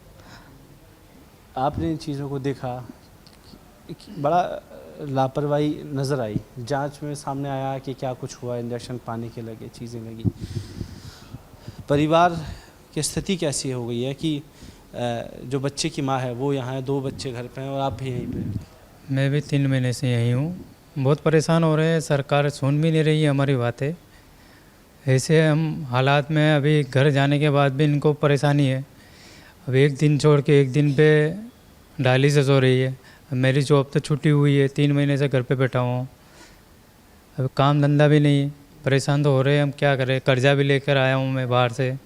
आपने इन चीज़ों को देखा, बड़ा लापरवाही नज़र आई, जांच में सामने आया कि क्या कुछ हुआ, इंजेक्शन पानी के लगे, चीज़ें लगी। परिवार की स्थिति कैसी हो गई है कि जो बच्चे की माँ है वो यहाँ है, 2 बच्चे घर पे हैं और आप भी यहीं पे? मैं भी 3 महीने से यहीं हूँ, बहुत परेशान हो रहे हैं, सरकार सुन भी नहीं रही है हमारी बातें। ऐसे हम हालात में अभी घर जाने के बाद भी इनको परेशानी है। अब एक दिन छोड़ के एक दिन पे डायलिसिस हो रही है। मेरी जॉब तो छुट्टी हुई है, 3 महीने से घर पे बैठा हुआ हूँ, अब काम धंधा भी नहीं है, परेशान तो हो रहे हैं। हम क्या करें, कर्जा भी लेकर आया हूँ मैं बाहर से,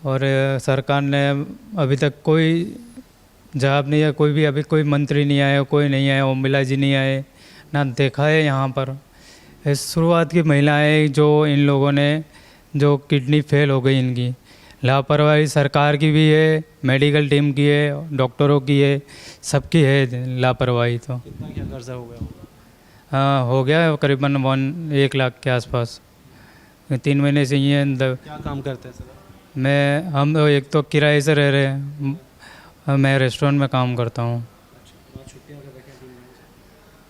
और सरकार ने अभी तक कोई जवाब नहीं है, कोई भी अभी कोई मंत्री नहीं आया, कोई नहीं आया, ओमिला जी नहीं आए, ना देखा है यहाँ पर। शुरुआत की महिलाएं जो इन लोगों ने जो किडनी फेल हो गई, इनकी लापरवाही सरकार की भी है, मेडिकल टीम की है, डॉक्टरों की है, सबकी है लापरवाही। तो कितना क्या कर्जा हो गया होगा? हाँ, हो गया है करीबन 1 लाख के आसपास। 3 महीने से ये क्या काम करते हैं सर? हम एक तो किराए से रह रहे हैं, मैं रेस्टोरेंट में काम करता हूँ।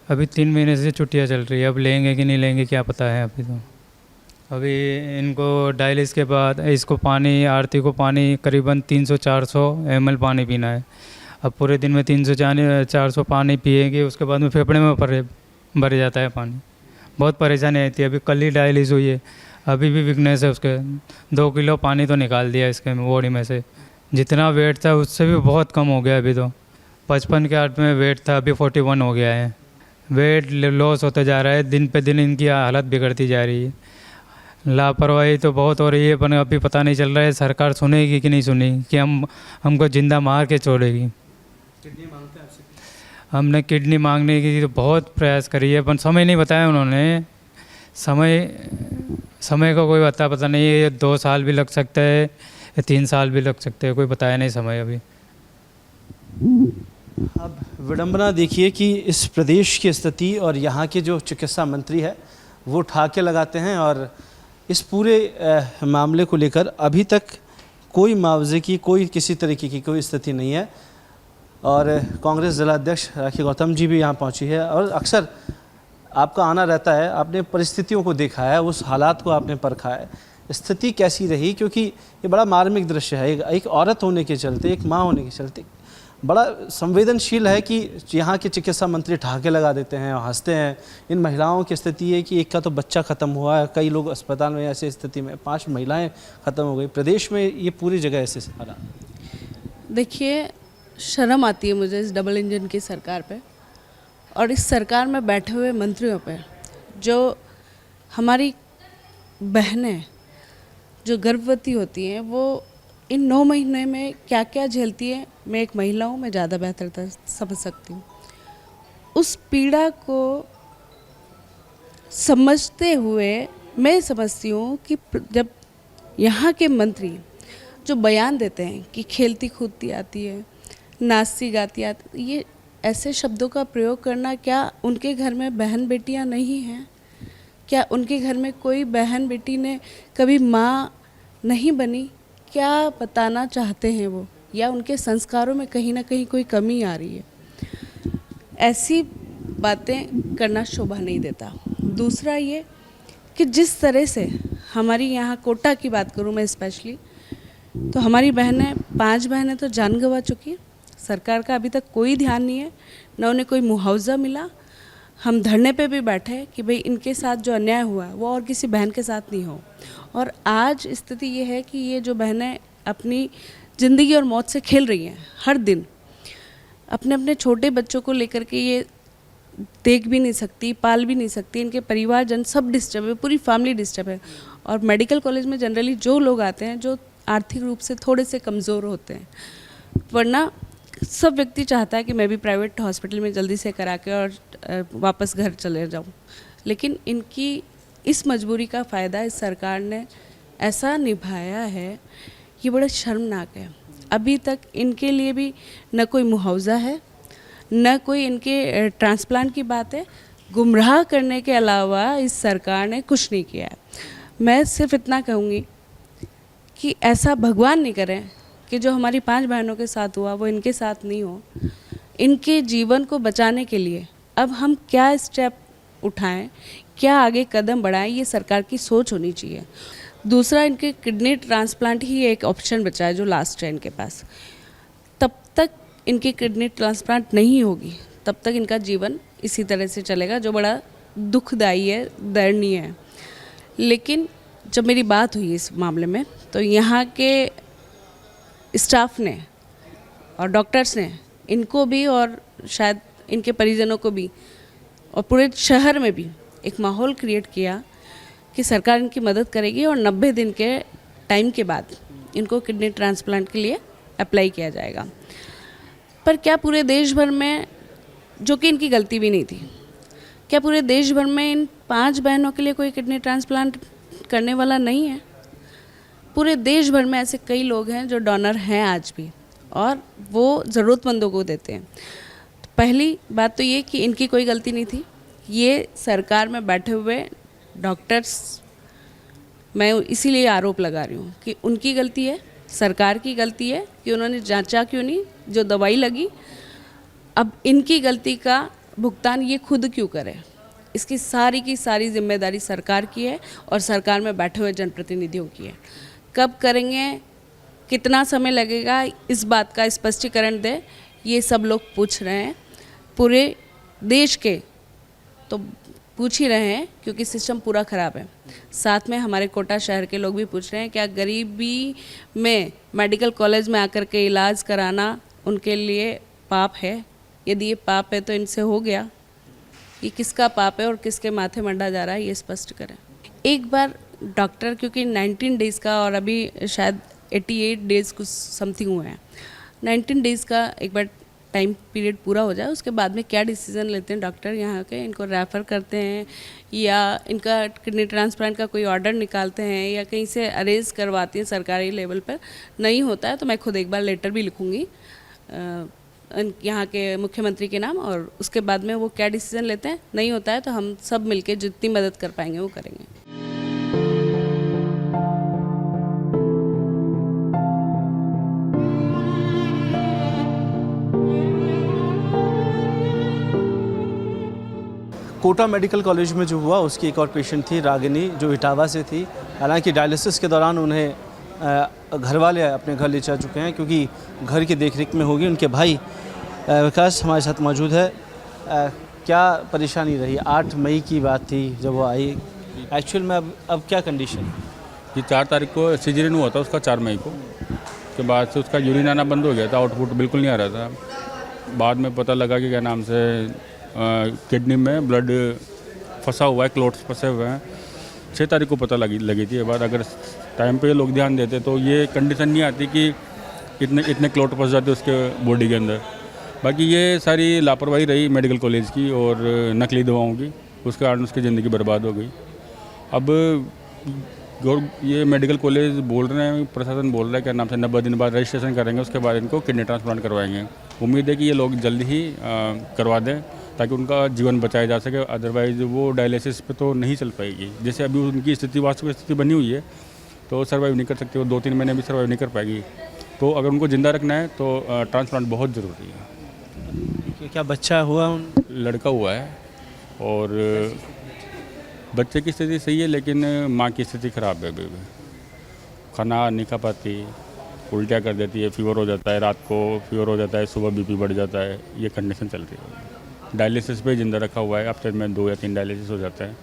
अभी 3 महीने से छुट्टियाँ चल रही है, अब लेंगे कि नहीं लेंगे क्या पता है अभी तो। अभी इनको डायलिसिस के बाद इसको पानी, आरती को पानी करीबन 300-400 ml पानी पीना है। अब पूरे दिन में 300-400 पानी पिएंगे, उसके बाद में फेफड़े में भर जाता है पानी, बहुत परेशानी आती है। अभी कल ही डायलिसिस हुई है, अभी भी वीकनेस है उसके, 2 किलो पानी तो निकाल दिया इसके बॉडी में से। जितना वेट था उससे भी बहुत कम हो गया, अभी तो 55 के 8 में वेट था, अभी 41 हो गया है। वेट लॉस होता जा रहा है, दिन पे दिन इनकी हालत बिगड़ती जा रही है। लापरवाही तो बहुत हो रही है, पर अभी पता नहीं चल रहा है सरकार सुनेगी कि नहीं सुनेगी, कि हमको जिंदा मार के छोड़ेगी। किडनी मांगते हैं आपसे? हमने किडनी मांगने की तो बहुत प्रयास करी है, पर समय नहीं बताया उन्होंने। समय का कोई पता नहीं है, 2 साल भी लग सकता है या 3 साल भी लग सकते हैं, कोई बताया नहीं समय अभी। अब विडंबना देखिए कि इस प्रदेश की स्थिति और यहाँ के जो चिकित्सा मंत्री है वो ठाके लगाते हैं, और इस पूरे मामले को लेकर अभी तक कोई मुआवजे की, कोई किसी तरीके की कोई स्थिति नहीं है। और कांग्रेस जिलाध्यक्ष राखी गौतम जी भी यहाँ पहुँची है, और अक्सर आपका आना रहता है, आपने परिस्थितियों को देखा है, उस हालात को आपने परखा है, स्थिति कैसी रही, क्योंकि ये बड़ा मार्मिक दृश्य है। एक औरत होने के चलते, एक माँ होने के चलते बड़ा संवेदनशील है कि यहाँ के चिकित्सा मंत्री ठहाके लगा देते हैं और हंसते हैं। इन महिलाओं की स्थिति है कि एक का तो बच्चा ख़त्म हुआ है, कई लोग अस्पताल में ऐसी स्थिति में, 5 महिलाएं ख़त्म हो गई। प्रदेश में ये पूरी जगह ऐसे हालात। देखिए, शर्म आती है मुझे इस डबल इंजन की सरकार पे, और इस सरकार में बैठे हुए मंत्रियों पे। जो हमारी बहनें जो गर्भवती होती हैं, वो इन 9 महीने में क्या क्या झेलती है, मैं एक महिला हूँ, मैं ज़्यादा बेहतर समझ सकती हूँ। उस पीड़ा को समझते हुए मैं समझती हूँ कि जब यहाँ के मंत्री जो बयान देते हैं कि खेलती कूदती आती है, नाचती गाती आती, ये ऐसे शब्दों का प्रयोग करना, क्या उनके घर में बहन बेटियाँ नहीं हैं? क्या उनके घर में कोई बहन बेटी ने कभी माँ नहीं बनी? क्या बताना चाहते हैं वो? या उनके संस्कारों में कहीं ना कहीं कोई कमी आ रही है? ऐसी बातें करना शोभा नहीं देता। दूसरा ये कि जिस तरह से हमारी यहाँ कोटा की बात करूँ मैं स्पेशली, तो हमारी बहनें 5 बहनें तो जान गंवा चुकी हैं। सरकार का अभी तक कोई ध्यान नहीं है, न उन्हें कोई मुआवजा मिला। हम धरने पे भी बैठे कि भाई इनके साथ जो अन्याय हुआ वो और किसी बहन के साथ नहीं हो। और आज स्थिति ये है कि ये जो बहनें अपनी ज़िंदगी और मौत से खेल रही हैं, हर दिन अपने अपने छोटे बच्चों को लेकर के ये देख भी नहीं सकती, पाल भी नहीं सकती। इनके परिवारजन सब डिस्टर्ब है, पूरी फैमिली डिस्टर्ब है। और मेडिकल कॉलेज में जनरली जो लोग आते हैं जो आर्थिक रूप से थोड़े से कमज़ोर होते हैं, वरना सब व्यक्ति चाहता है कि मैं भी प्राइवेट हॉस्पिटल में जल्दी से करा के और वापस घर चले जाऊं। लेकिन इनकी इस मजबूरी का फ़ायदा इस सरकार ने ऐसा निभाया है, ये बड़ा शर्मनाक है। अभी तक इनके लिए भी न कोई मुआवजा है, न कोई इनके ट्रांसप्लांट की बात है। गुमराह करने के अलावा इस सरकार ने कुछ नहीं किया है। मैं सिर्फ इतना कहूँगी कि ऐसा भगवान नहीं करे कि जो हमारी 5 बहनों के साथ हुआ वो इनके साथ नहीं हो। इनके जीवन को बचाने के लिए अब हम क्या स्टेप उठाएं, क्या आगे कदम बढ़ाएं, ये सरकार की सोच होनी चाहिए। दूसरा, इनके किडनी ट्रांसप्लांट ही एक ऑप्शन बचा है जो लास्ट है इनके पास। तब तक इनकी किडनी ट्रांसप्लांट नहीं होगी तब तक इनका जीवन इसी तरह से चलेगा, जो बड़ा दुखदाई है, दयनीय है। लेकिन जब मेरी बात हुई इस मामले में, तो यहाँ के स्टाफ ने और डॉक्टर्स ने इनको भी और शायद इनके परिजनों को भी और पूरे शहर में भी एक माहौल क्रिएट किया कि सरकार इनकी मदद करेगी और 90 दिन के टाइम के बाद इनको किडनी ट्रांसप्लांट के लिए अप्लाई किया जाएगा। पर क्या पूरे देश भर में, जो कि इनकी गलती भी नहीं थी, क्या पूरे देश भर में इन 5 बहनों के लिए कोई किडनी ट्रांसप्लांट करने वाला नहीं है? पूरे देश भर में ऐसे कई लोग हैं जो डोनर हैं आज भी, और वो ज़रूरतमंदों को देते हैं। तो पहली बात तो ये कि इनकी कोई गलती नहीं थी। ये सरकार में बैठे हुए डॉक्टर्स, मैं इसीलिए आरोप लगा रही हूँ कि उनकी गलती है, सरकार की गलती है कि उन्होंने जांचा क्यों नहीं, जो दवाई लगी। अब इनकी गलती का भुगतान ये खुद क्यों करें? इसकी सारी की सारी जिम्मेदारी सरकार की है और सरकार में बैठे हुए जनप्रतिनिधियों की है। कब करेंगे, कितना समय लगेगा, इस बात का स्पष्टीकरण दे, ये सब लोग पूछ रहे हैं। पूरे देश के तो पूछ ही रहे हैं क्योंकि सिस्टम पूरा ख़राब है। साथ में हमारे कोटा शहर के लोग भी पूछ रहे हैं क्या गरीबी में मेडिकल कॉलेज में आकर के इलाज कराना उनके लिए पाप है? यदि ये पाप है तो इनसे हो गया, ये किसका पाप है और किसके माथे मंडा जा रहा है, ये स्पष्ट करें। एक बार डॉक्टर, क्योंकि 19 डेज़ का और अभी शायद 88 डेज़ कुछ समथिंग हुए हैं, 19 डेज़ का एक बार टाइम पीरियड पूरा हो जाए, उसके बाद में क्या डिसीज़न लेते हैं डॉक्टर यहाँ के, इनको रेफ़र करते हैं या इनका किडनी ट्रांसप्लांट का कोई ऑर्डर निकालते हैं या कहीं से अरेंज करवाती हैं सरकारी लेवल पर। नहीं होता है तो मैं खुद एक बार लेटर भी लिखूँगी यहाँ के मुख्यमंत्री के नाम, और उसके बाद में वो क्या डिसीज़न लेते हैं। नहीं होता है तो हम सब मिलके जितनी मदद कर पाएंगे वो करेंगे। कोटा मेडिकल कॉलेज में जो हुआ उसकी एक और पेशेंट थी, रागिनी, जो इटावा से थी। हालांकि डायलिसिस के दौरान उन्हें घर वाले अपने घर ले जा चुके हैं क्योंकि घर की देखरेख में होगी। उनके भाई विकास हमारे साथ मौजूद है। क्या परेशानी रही? 8 मई की बात थी जब वो आई, एक्चुअल में अब क्या कंडीशन? ये 4 तारीख को सिजेरियन हुआ था उसका, 4 मई को। के बाद से उसका यूरिन आना बंद हो गया था, आउटपुट बिल्कुल नहीं आ रहा था। बाद में पता लगा कि क्या नाम से किडनी में ब्लड फंसा हुआ है, क्लोट्स फंसे हुए हैं। 6 तारीख को पता लगी थी। बाद अगर टाइम पे लोग ध्यान देते तो ये कंडीशन नहीं आती कि इतने क्लोट फंस जाते उसके बॉडी के अंदर। बाकी ये सारी लापरवाही रही मेडिकल कॉलेज की और नकली दवाओं की, उसके कारण उसकी ज़िंदगी बर्बाद हो गई। अब ये मेडिकल कॉलेज बोल रहे हैं, प्रशासन बोल रहा है क्या नाम से 90 दिन बाद रजिस्ट्रेशन करेंगे, उसके बाद इनको किडनी ट्रांसप्लांट करवाएंगे। उम्मीद है कि ये लोग जल्द ही करवा दें ताकि उनका जीवन बचाया जा सके, अदरवाइज़ वो डायलिसिस पे तो नहीं चल पाएगी। जैसे अभी उनकी स्थिति, वास्तविक स्थिति बनी हुई है तो सर्वाइव नहीं कर सकती, वो 2-3 महीने भी सर्वाइव नहीं कर पाएगी। तो अगर उनको ज़िंदा रखना है तो ट्रांसप्लांट बहुत ज़रूरी है। क्या बच्चा हुआ? लड़का हुआ है और बच्चे की स्थिति सही है, लेकिन माँ की स्थिति ख़राब है। अभी खाना नहीं खा पाती, उल्टियाँ कर देती है, फीवर हो जाता है, रात को फीवर हो जाता है, सुबह बीपी बढ़ जाता है, ये कंडीशन चल रही है। डायलिसिस पे ज़िंदा रखा हुआ है, हफ्ते में 2 या 3 डायलिसिस हो जाता है,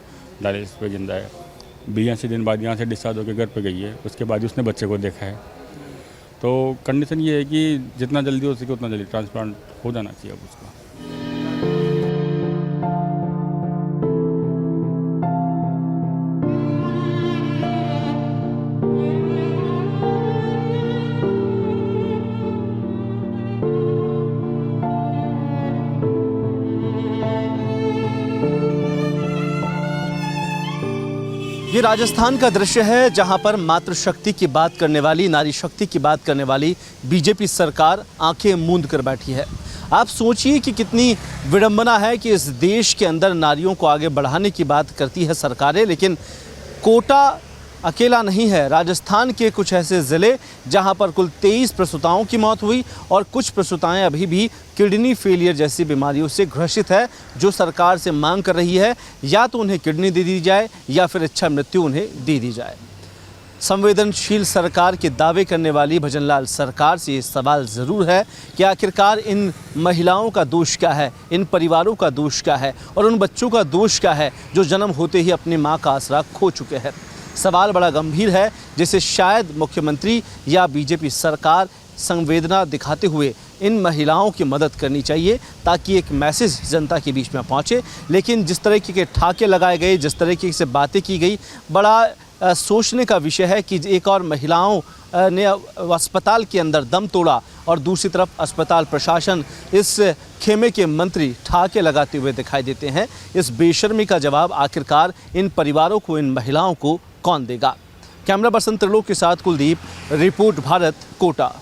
डायलिसिस पे ज़िंदा है। 82 दिन बाद यहाँ से डिस्चार्ज होकर घर पे गई है, उसके बाद उसने बच्चे को देखा है। तो कंडीशन ये है कि जितना जल्दी हो सके उतना जल्दी ट्रांसप्लांट हो जाना चाहिए अब उसका। ये राजस्थान का दृश्य है जहां पर मातृशक्ति की बात करने वाली, नारी शक्ति की बात करने वाली बीजेपी सरकार आंखें मूंद कर बैठी है। आप सोचिए कि कितनी विडंबना है कि इस देश के अंदर नारियों को आगे बढ़ाने की बात करती है सरकारें, लेकिन कोटा अकेला नहीं है। राजस्थान के कुछ ऐसे ज़िले जहां पर कुल 23 प्रसूताओं की मौत हुई और कुछ प्रसूताएं अभी भी किडनी फेलियर जैसी बीमारियों से ग्रसित है, जो सरकार से मांग कर रही है या तो उन्हें किडनी दे दी जाए या फिर इच्छा मृत्यु उन्हें दे दी जाए। संवेदनशील सरकार के दावे करने वाली भजनलाल सरकार से ये सवाल ज़रूर है कि आखिरकार इन महिलाओं का दोष क्या है, इन परिवारों का दोष क्या है और उन बच्चों का दोष क्या है जो जन्म होते ही अपनी माँ का आसरा खो चुके हैं। सवाल बड़ा गंभीर है जिसे शायद मुख्यमंत्री या बीजेपी सरकार संवेदना दिखाते हुए इन महिलाओं की मदद करनी चाहिए ताकि एक मैसेज जनता के बीच में पहुंचे। लेकिन जिस तरीके के ठाके लगाए गए, जिस तरीके से बातें की गई, बड़ा सोचने का विषय है कि एक और महिलाओं ने अस्पताल के अंदर दम तोड़ा और दूसरी तरफ अस्पताल प्रशासन, इस खेमे के मंत्री ठाके लगाते हुए दिखाई देते हैं। इस बेशर्मी का जवाब आखिरकार इन परिवारों को, इन महिलाओं को कौन देगा? कैमरा पर्सन त्रिलोक के साथ कुलदीप, रिपोर्ट भारत, कोटा।